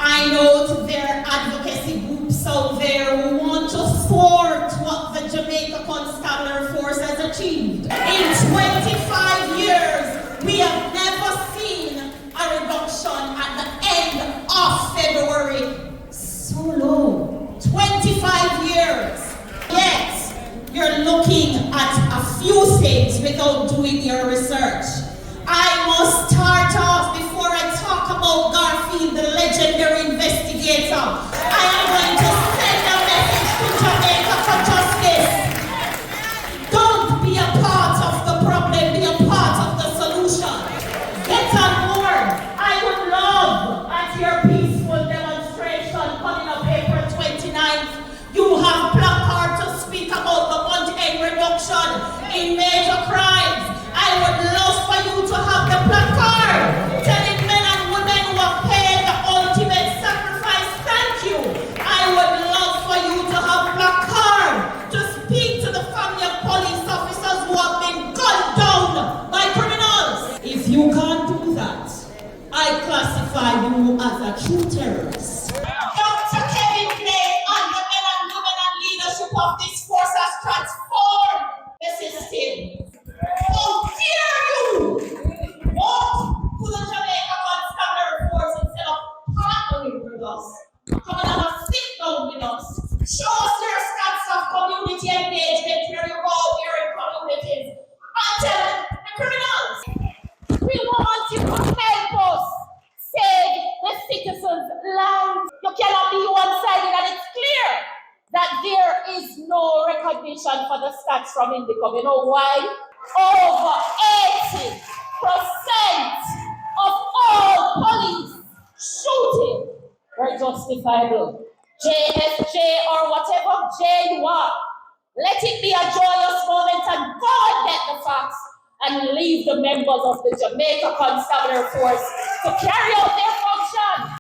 I know there are advocacy groups out there who want to thwart what the Jamaica Constabulary Force has achieved. In 25 years, we have never seen a reduction at the end of February. So low. 25 years. Yet, you're looking at a few things without doing your research. I must start off before I talk about Garfield, the legendary investigator. I am going to send a message to Jamaica for justice. Don't be a part of the problem, be a part of the solution. Get on board. I would love at your peaceful demonstration coming up April 29th. You have placards to speak about the month-end reduction in major crimes. I would love for you to have the placard telling men and women who have paid the ultimate sacrifice, thank you. I would love for you to have placard to speak to the family of police officers who have been gunned down by criminals. If you can't do that, I classify you as a true terrorist. Dr. Kevin Blake and the men and women and leadership of this force has transformed the system. How dare you walk to the Jamaica Constabulary Force instead of partnering with us? Come and have a sit down with us. Show us your stats of community engagement where you go out there in communities and tell the criminals. We want you to help us save the citizens' lives. You cannot be one-sided, and it's clear that there is no recognition for the stats from Indicom. You know why? Over 80% of all police shooting were justifiable. JFJ or whatever J you are, let it be a joyous moment and go and get the facts and leave the members of the Jamaica Constabulary Force to carry out their